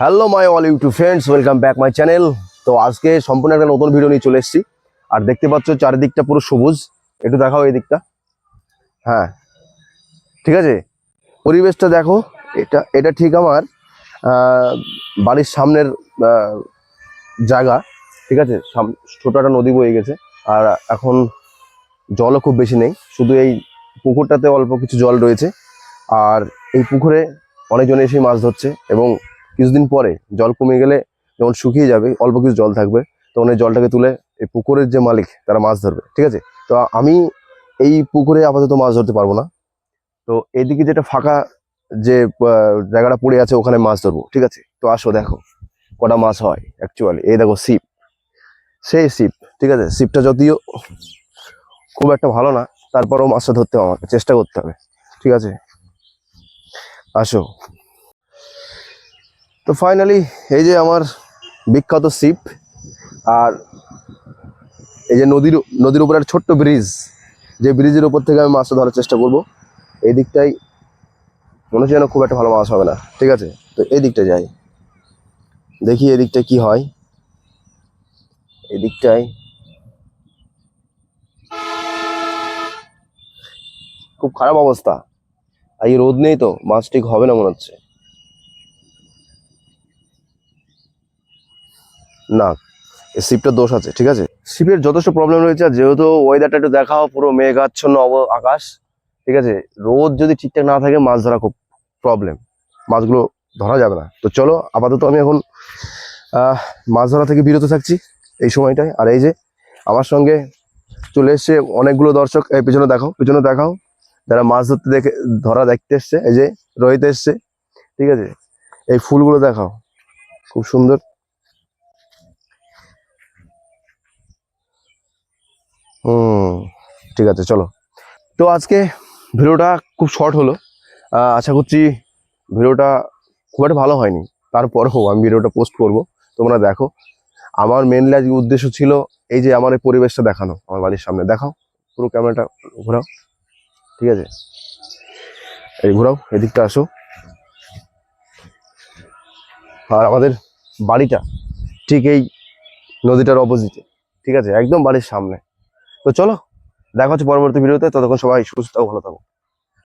Hello my all YouTube friends, welcome back my channel. তো আজকে সম্পূর্ণ একটা নতুন ভিডিও নিয়ে চলে এসেছি। আর দেখতে পাচ্ছ চারিদিকটা পুরো সবুজ। একটু দেখাও এই দিকটা। হ্যাঁ, ঠিক আছে, পরিবেশটা দেখো। এটা এটা ঠিক আমার বাড়ির সামনের জায়গা। ঠিক আছে, ছোট একটা নদী বয়ে গেছে। আর এখন জলও খুব বেশি নেই, শুধু এই পুকুরটাতে অল্প কিছু জল রয়েছে। আর এই পুকুরে অনেকজন এসে মাছ ধরছে, এবং কিছুদিন পরে জল কমে গেলে যখন শুকিয়ে যাবে, অল্প কিছু জল থাকবে, তখন এই জলটাকে তুলে এই পুকুরের যে মালিক তারা মাছ ধরবে। ঠিক আছে, তো আমি এই পুকুরে আপাতত মাছ ধরতে পারবো না। তো এইদিকে যেটা ফাঁকা যে জায়গাটা পড়ে আছে, ওখানে মাছ ধরবো। ঠিক আছে, তো আসো দেখো কটা মাছ হয় অ্যাকচুয়ালি। এই দেখো সিপ, সেই সিপ। ঠিক আছে, সিপটা যদিও খুব একটা ভালো না, তারপরেও মাছটা ধরতে হবে, আমাকে চেষ্টা করতে হবে। ঠিক আছে, আসো। তো ফাইনালি এই যে আমার বিখ্যাত সিপ, আর এই যে নদীর উপর একটা ছোট্ট ব্রিজ, যে ব্রিজের উপর থেকে আমি মাছটা ধরার চেষ্টা করব। এই দিকটাই মনে হচ্ছে যেন খুব একটা ভালো মাছ হবে না। ঠিক আছে, তো এই দিকটা যাই, দেখি এদিকটা কি হয়। এই দিকটাই খুব খারাপ অবস্থা, আর এই রোদ নেই তো মাছ ঠিক হবে না মনে হচ্ছে। না, এই শিপটার দোষ আছে। ঠিক আছে, শিপের যথেষ্ট প্রবলেম রয়েছে। আর যেহেতু ওয়েদারটা একটু দেখাও, পুরো মেঘাচ্ছন্ন আকাশ। ঠিক আছে, রোদ যদি ঠিকঠাক না থাকে মাছ ধরা খুব প্রবলেম, মাছগুলো ধরা যাবে না। তো চলো, আপাতত আমি এখন মাছ ধরা থেকে বিরত থাকছি এই সময়টায়। আর এই যে আমার সঙ্গে চলে এসছে অনেকগুলো দর্শক, এই পিছনে দেখো, পিছনে দেখাও, যারা মাছ ধরা দেখতে এসছে। এই যে রোহিত এসছে। ঠিক আছে, এই ফুলগুলো দেখাও, খুব সুন্দর। ঠিক আছে, চলো। তো আজকে ভিডিওটা খুব শর্ট হলো। আশা করছি ভিডিওটা খুব একটা ভালো হয়নি, তারপরেও আমি ভিডিওটা পোস্ট করব, তোমরা দেখো। আমার মেনলি আজকে উদ্দেশ্য ছিল এই যে আমার এই পরিবেশটা দেখানো, আমার বাড়ির সামনে। দেখাও, পুরো ক্যামেরাটা ঘোরাও। ঠিক আছে, এই ঘোরাও, এদিকটা আসো। আর আমাদের বাড়িটা ঠিক এই নদীটার অপোজিটে। ঠিক আছে, একদম বাড়ির সামনে। তো চলো, দেখা হচ্ছে পরবর্তী ভিডিওতে। ততক্ষণ সবাই সুস্থ থাকো, ভালো থাকো।